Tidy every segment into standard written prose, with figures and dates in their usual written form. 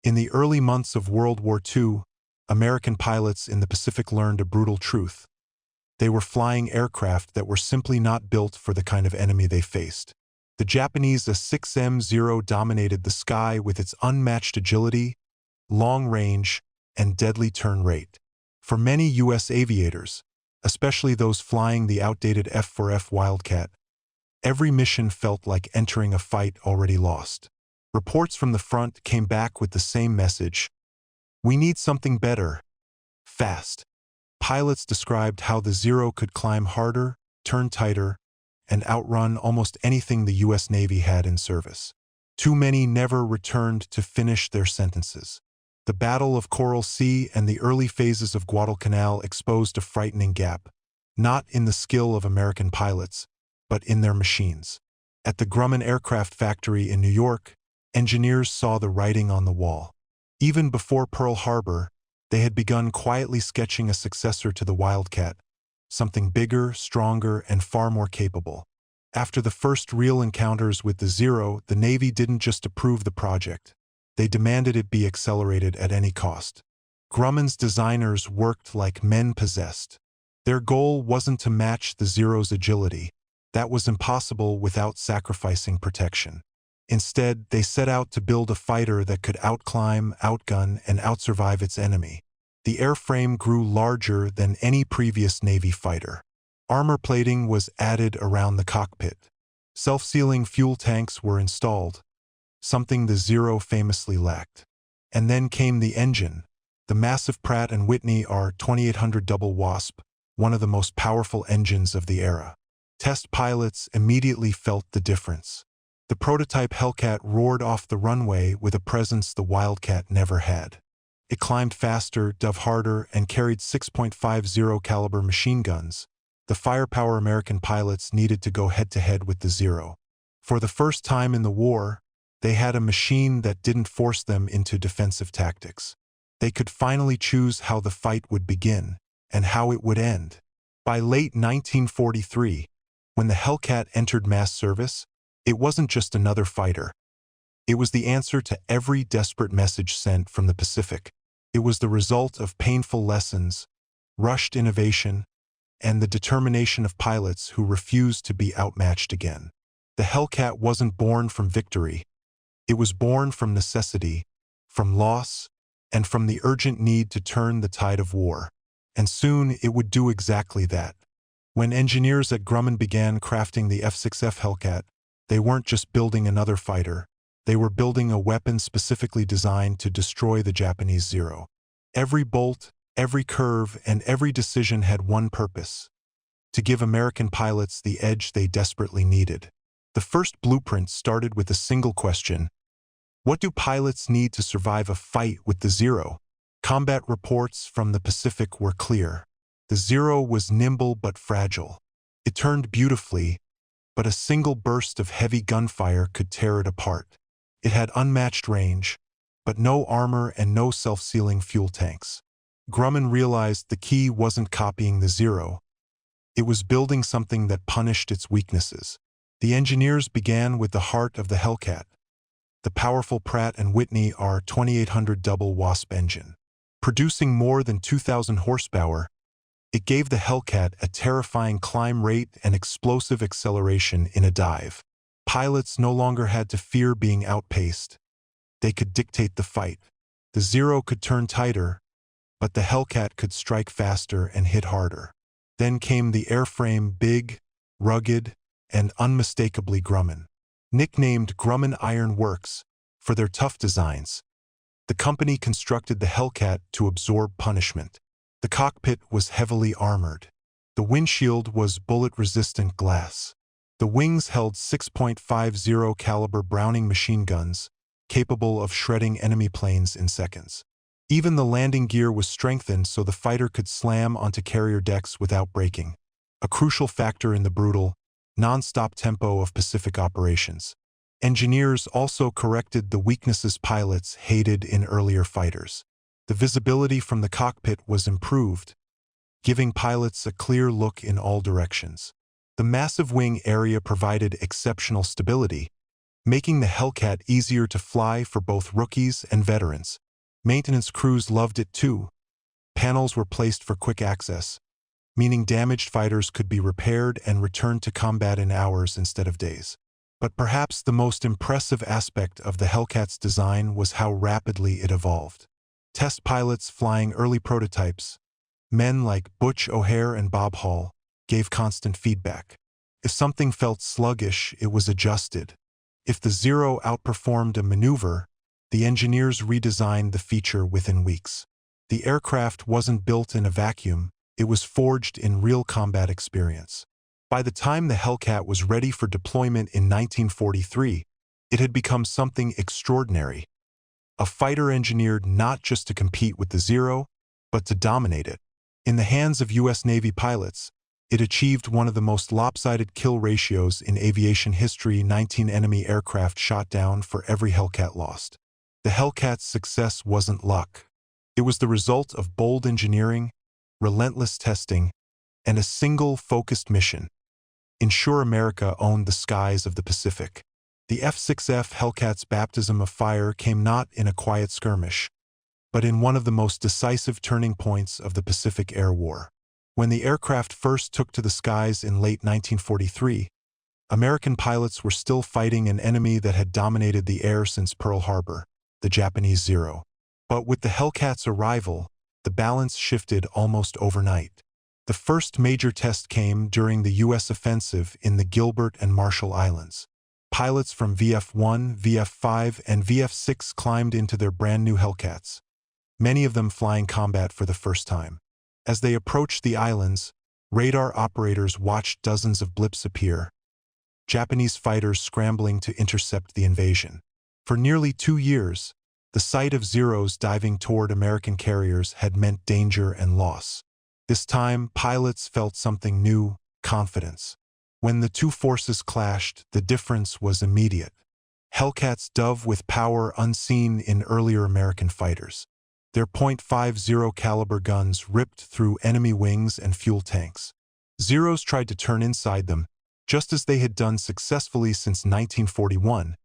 In the early months of World War II, American pilots in the Pacific learned a brutal truth. They were flying aircraft that were simply not built for the kind of enemy they faced. The Japanese A6M-0 dominated the sky with its unmatched agility, long range, and deadly turn rate. For many U.S. aviators, especially those flying the outdated F4F Wildcat, every mission felt like entering a fight already lost. Reports from the front came back with the same message: "We need something better, fast." Pilots described how the Zero could climb harder, turn tighter, and outrun almost anything the U.S. Navy had in service. Too many never returned to finish their sentences. The Battle of Coral Sea and the early phases of Guadalcanal exposed a frightening gap, not in the skill of American pilots, but in their machines. At the Grumman Aircraft Factory in New York, engineers saw the writing on the wall. Even before Pearl Harbor, they had begun quietly sketching a successor to the Wildcat, something bigger, stronger, and far more capable. After the first real encounters with the Zero, the Navy didn't just approve the project. They demanded it be accelerated at any cost. Grumman's designers worked like men possessed. Their goal wasn't to match the Zero's agility. That was impossible without sacrificing protection. Instead, they set out to build a fighter that could outclimb, outgun, and outsurvive its enemy. The airframe grew larger than any previous Navy fighter. Armor plating was added around the cockpit. Self-sealing fuel tanks were installed, something the Zero famously lacked. And then came the engine, the massive Pratt & Whitney R2800 Double Wasp, one of the most powerful engines of the era. Test pilots immediately felt the difference. The prototype Hellcat roared off the runway with a presence the Wildcat never had. It climbed faster, dove harder, and carried 6.50 caliber machine guns, the firepower American pilots needed to go head-to-head with the Zero. For the first time in the war, they had a machine that didn't force them into defensive tactics. They could finally choose how the fight would begin and how it would end. By late 1943, when the Hellcat entered mass service, it wasn't just another fighter. It was the answer to every desperate message sent from the Pacific. It was the result of painful lessons, rushed innovation, and the determination of pilots who refused to be outmatched again. The Hellcat wasn't born from victory. It was born from necessity, from loss, and from the urgent need to turn the tide of war. And soon it would do exactly that. When engineers at Grumman began crafting the F6F Hellcat, they weren't just building another fighter. They were building a weapon specifically designed to destroy the Japanese Zero. Every bolt, every curve, and every decision had one purpose: to give American pilots the edge they desperately needed. The first blueprint started with a single question: what do pilots need to survive a fight with the Zero? Combat reports from the Pacific were clear. The Zero was nimble but fragile. It turned beautifully, but a single burst of heavy gunfire could tear it apart. It had unmatched range, but no armor and no self-sealing fuel tanks. Grumman realized the key wasn't copying the Zero. It was building something that punished its weaknesses. The engineers began with the heart of the Hellcat, the powerful Pratt & Whitney R2800 Double Wasp engine. Producing more than 2,000 horsepower, it gave the Hellcat a terrifying climb rate and explosive acceleration in a dive. Pilots no longer had to fear being outpaced. They could dictate the fight. The Zero could turn tighter, but the Hellcat could strike faster and hit harder. Then came the airframe, big, rugged, and unmistakably Grumman. Nicknamed Grumman Iron Works for their tough designs, the company constructed the Hellcat to absorb punishment. The cockpit was heavily armored. The windshield was bullet-resistant glass. The wings held 6.50 caliber Browning machine guns, capable of shredding enemy planes in seconds. Even the landing gear was strengthened so the fighter could slam onto carrier decks without breaking, a crucial factor in the brutal, non-stop tempo of Pacific operations. Engineers also corrected the weaknesses pilots hated in earlier fighters. The visibility from the cockpit was improved, giving pilots a clear look in all directions. The massive wing area provided exceptional stability, making the Hellcat easier to fly for both rookies and veterans. Maintenance crews loved it too. Panels were placed for quick access, meaning damaged fighters could be repaired and returned to combat in hours instead of days. But perhaps the most impressive aspect of the Hellcat's design was how rapidly it evolved. Test pilots flying early prototypes, men like Butch O'Hare and Bob Hall, gave constant feedback. If something felt sluggish, it was adjusted. If the Zero outperformed a maneuver, the engineers redesigned the feature within weeks. The aircraft wasn't built in a vacuum, it was forged in real combat experience. By the time the Hellcat was ready for deployment in 1943, it had become something extraordinary. A fighter engineered not just to compete with the Zero, but to dominate it. In the hands of U.S. Navy pilots, it achieved one of the most lopsided kill ratios in aviation history: 19 enemy aircraft shot down for every Hellcat lost. The Hellcat's success wasn't luck. It was the result of bold engineering, relentless testing, and a single focused mission: ensure America owned the skies of the Pacific. The F6F Hellcat's baptism of fire came not in a quiet skirmish, but in one of the most decisive turning points of the Pacific Air War. When the aircraft first took to the skies in late 1943, American pilots were still fighting an enemy that had dominated the air since Pearl Harbor, the Japanese Zero. But with the Hellcat's arrival, the balance shifted almost overnight. The first major test came during the U.S. offensive in the Gilbert and Marshall Islands. Pilots from VF-1, VF-5, and VF-6 climbed into their brand-new Hellcats, many of them flying combat for the first time. As they approached the islands, radar operators watched dozens of blips appear, Japanese fighters scrambling to intercept the invasion. For nearly 2 years, the sight of Zeros diving toward American carriers had meant danger and loss. This time, pilots felt something new: confidence. When the two forces clashed, the difference was immediate. Hellcats dove with power unseen in earlier American fighters. Their .50 caliber guns ripped through enemy wings and fuel tanks. Zeros tried to turn inside them, just as they had done successfully since 1941,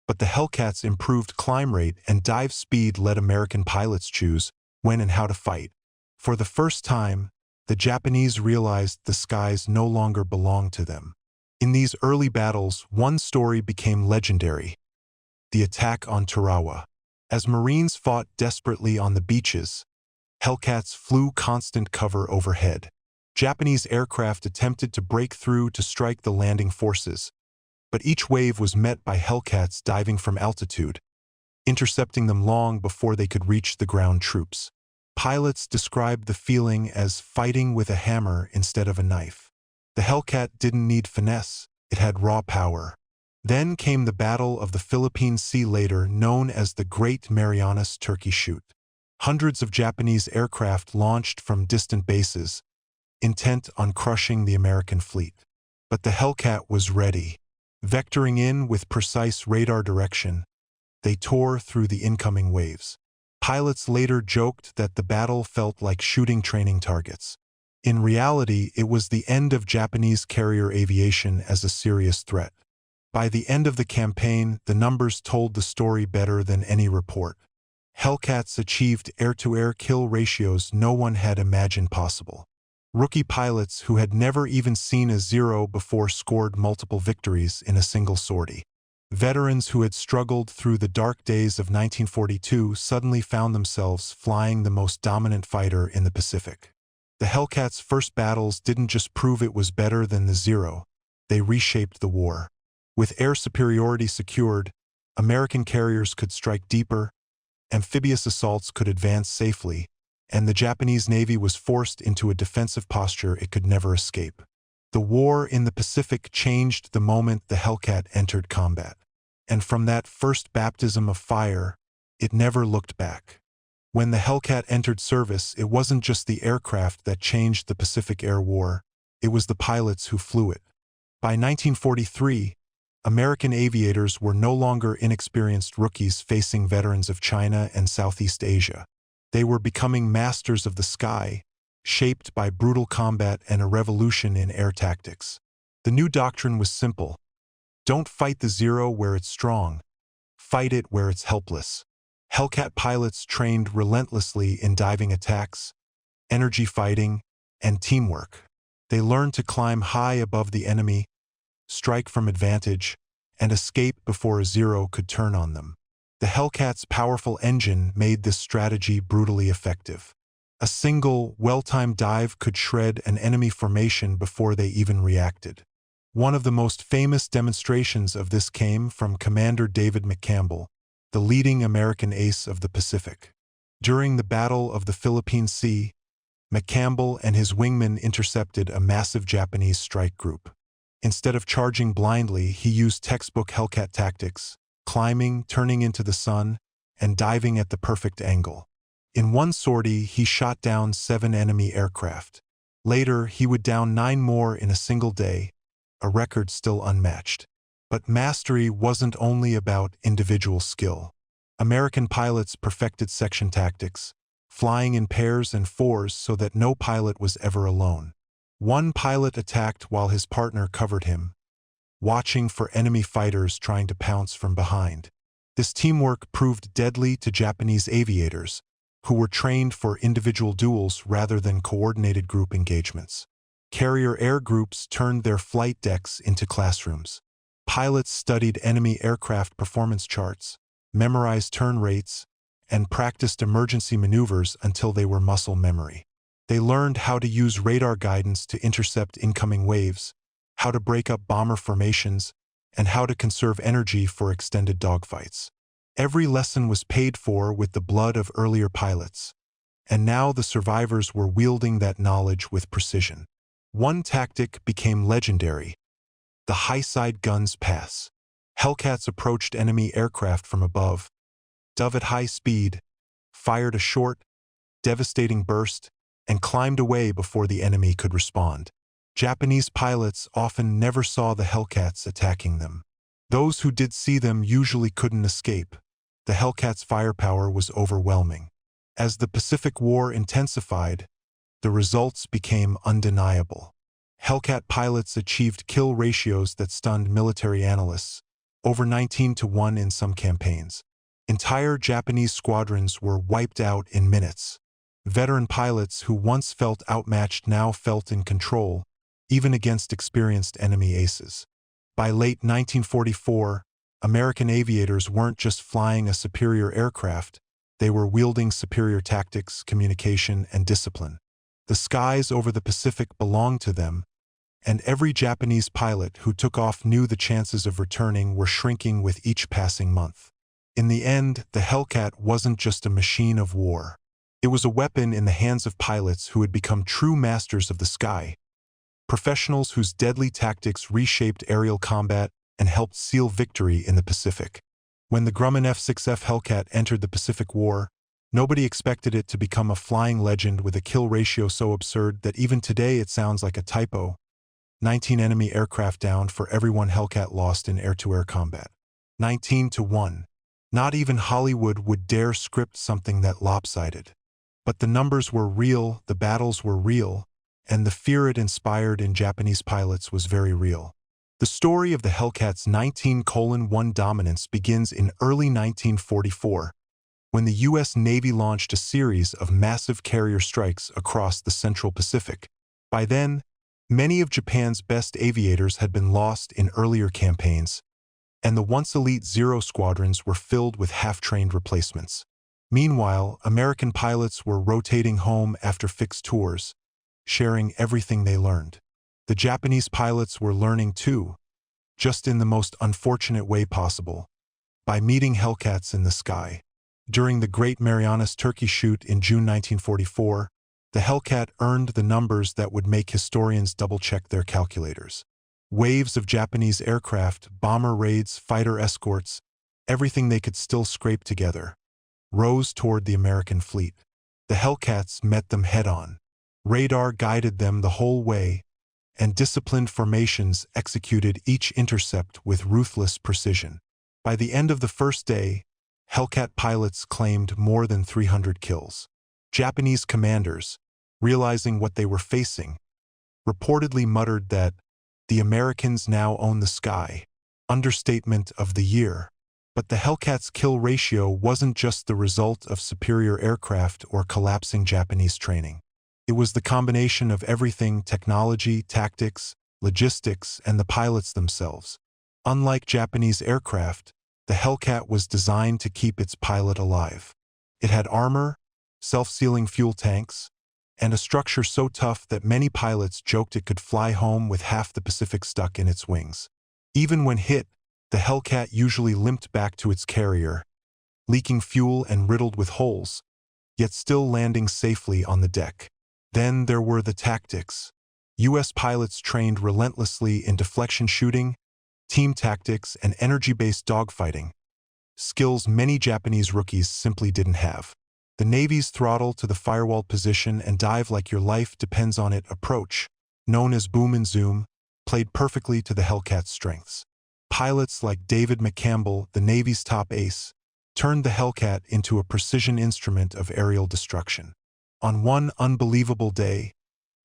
but the Hellcats' improved climb rate and dive speed let American pilots choose when and how to fight. For the first time, the Japanese realized the skies no longer belonged to them. In these early battles, one story became legendary: the attack on Tarawa. As Marines fought desperately on the beaches, Hellcats flew constant cover overhead. Japanese aircraft attempted to break through to strike the landing forces, but each wave was met by Hellcats diving from altitude, intercepting them long before they could reach the ground troops. Pilots described the feeling as fighting with a hammer instead of a knife. The Hellcat didn't need finesse, it had raw power. Then came the Battle of the Philippine Sea, later known as the Great Marianas Turkey Shoot. Hundreds of Japanese aircraft launched from distant bases, intent on crushing the American fleet. But the Hellcat was ready. Vectoring in with precise radar direction, they tore through the incoming waves. Pilots later joked that the battle felt like shooting training targets. In reality, it was the end of Japanese carrier aviation as a serious threat. By the end of the campaign, the numbers told the story better than any report. Hellcats achieved air-to-air kill ratios no one had imagined possible. Rookie pilots who had never even seen a Zero before scored multiple victories in a single sortie. Veterans who had struggled through the dark days of 1942 suddenly found themselves flying the most dominant fighter in the Pacific. The Hellcat's first battles didn't just prove it was better than the Zero, they reshaped the war. With air superiority secured, American carriers could strike deeper, amphibious assaults could advance safely, and the Japanese Navy was forced into a defensive posture it could never escape. The war in the Pacific changed the moment the Hellcat entered combat. And from that first baptism of fire, it never looked back. When the Hellcat entered service, it wasn't just the aircraft that changed the Pacific Air War, it was the pilots who flew it. By 1943, American aviators were no longer inexperienced rookies facing veterans of China and Southeast Asia. They were becoming masters of the sky, shaped by brutal combat and a revolution in air tactics. The new doctrine was simple: Don't fight the Zero where it's strong. Fight it where it's helpless. Hellcat pilots trained relentlessly in diving attacks, energy fighting, and teamwork. They learned to climb high above the enemy, strike from advantage, and escape before a Zero could turn on them. The Hellcat's powerful engine made this strategy brutally effective. A single, well-timed dive could shred an enemy formation before they even reacted. One of the most famous demonstrations of this came from Commander David McCampbell, the leading American ace of the Pacific. During the Battle of the Philippine Sea, McCampbell and his wingmen intercepted a massive Japanese strike group. Instead of charging blindly, he used textbook Hellcat tactics, climbing, turning into the sun, and diving at the perfect angle. In one sortie, he shot down 7 enemy aircraft. Later, he would down 9 more in a single day, a record still unmatched. But mastery wasn't only about individual skill. American pilots perfected section tactics, flying in pairs and fours so that no pilot was ever alone. One pilot attacked while his partner covered him, watching for enemy fighters trying to pounce from behind. This teamwork proved deadly to Japanese aviators, who were trained for individual duels rather than coordinated group engagements. Carrier air groups turned their flight decks into classrooms. Pilots studied enemy aircraft performance charts, memorized turn rates, and practiced emergency maneuvers until they were muscle memory. They learned how to use radar guidance to intercept incoming waves, how to break up bomber formations, and how to conserve energy for extended dogfights. Every lesson was paid for with the blood of earlier pilots, and now the survivors were wielding that knowledge with precision. One tactic became legendary: the high-side guns pass. Hellcats approached enemy aircraft from above, dove at high speed, fired a short, devastating burst, and climbed away before the enemy could respond. Japanese pilots often never saw the Hellcats attacking them. Those who did see them usually couldn't escape. The Hellcats' firepower was overwhelming. As the Pacific War intensified, the results became undeniable. Hellcat pilots achieved kill ratios that stunned military analysts, over 19-to-1 in some campaigns. Entire Japanese squadrons were wiped out in minutes. Veteran pilots who once felt outmatched now felt in control, even against experienced enemy aces. By late 1944, American aviators weren't just flying a superior aircraft, they were wielding superior tactics, communication, and discipline. The skies over the Pacific belonged to them, and every Japanese pilot who took off knew the chances of returning were shrinking with each passing month. In the end, the Hellcat wasn't just a machine of war. It was a weapon in the hands of pilots who had become true masters of the sky, professionals whose deadly tactics reshaped aerial combat and helped seal victory in the Pacific. When the Grumman F6F Hellcat entered the Pacific War, nobody expected it to become a flying legend with a kill ratio so absurd that even today it sounds like a typo. 19 enemy aircraft down for every 1 Hellcat lost in air-to-air combat. 19-to-1. Not even Hollywood would dare script something that lopsided. But the numbers were real, the battles were real, and the fear it inspired in Japanese pilots was very real. The story of the Hellcat's 19:1 dominance begins in early 1944, when the U.S. Navy launched a series of massive carrier strikes across the Central Pacific. By then, many of Japan's best aviators had been lost in earlier campaigns, and the once-elite Zero squadrons were filled with half-trained replacements. Meanwhile, American pilots were rotating home after fixed tours, sharing everything they learned. The Japanese pilots were learning too, just in the most unfortunate way possible, by meeting Hellcats in the sky. During the Great Marianas Turkey Shoot in June 1944, the Hellcat earned the numbers that would make historians double-check their calculators. Waves of Japanese aircraft, bomber raids, fighter escorts, everything they could still scrape together, rose toward the American fleet. The Hellcats met them head-on. Radar guided them the whole way, and disciplined formations executed each intercept with ruthless precision. By the end of the first day, Hellcat pilots claimed more than 300 kills. Japanese commanders, realizing what they were facing, reportedly muttered that the Americans now own the sky. understatement of the year. But the Hellcat's kill ratio wasn't just the result of superior aircraft or collapsing Japanese training. It was the combination of everything: technology, tactics, logistics, and the pilots themselves. Unlike Japanese aircraft, the Hellcat was designed to keep its pilot alive. It had armor, self-sealing fuel tanks, and a structure so tough that many pilots joked it could fly home with half the Pacific stuck in its wings. Even when hit, the Hellcat usually limped back to its carrier, leaking fuel and riddled with holes, yet still landing safely on the deck. Then there were the tactics. U.S. pilots trained relentlessly in deflection shooting, team tactics, and energy-based dogfighting, skills many Japanese rookies simply didn't have. The Navy's throttle to the firewall position and dive like your life depends on it approach, known as boom and zoom, played perfectly to the Hellcat's strengths. Pilots like David McCampbell, the Navy's top ace, turned the Hellcat into a precision instrument of aerial destruction. On one unbelievable day,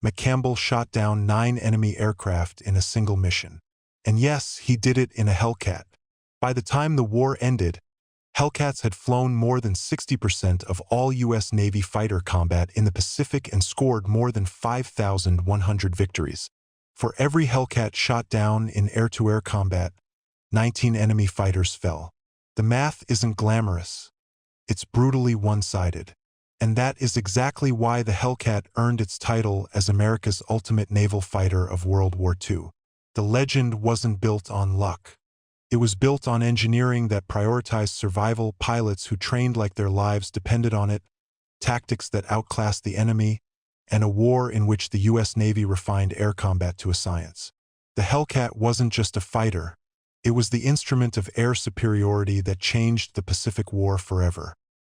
McCampbell shot down 9 enemy aircraft in a single mission. And yes, he did it in a Hellcat. By the time the war ended, Hellcats had flown more than 60% of all U.S. Navy fighter combat in the Pacific and scored more than 5,100 victories. For every Hellcat shot down in air-to-air combat, 19 enemy fighters fell. The math isn't glamorous. It's brutally one-sided. And that is exactly why the Hellcat earned its title as America's ultimate naval fighter of World War II. The legend wasn't built on luck. It was built on engineering that prioritized survival, pilots who trained like their lives depended on it, tactics that outclassed the enemy, and a war in which the U.S. Navy refined air combat to a science. The Hellcat wasn't just a fighter. It was the instrument of air superiority that changed the Pacific War forever.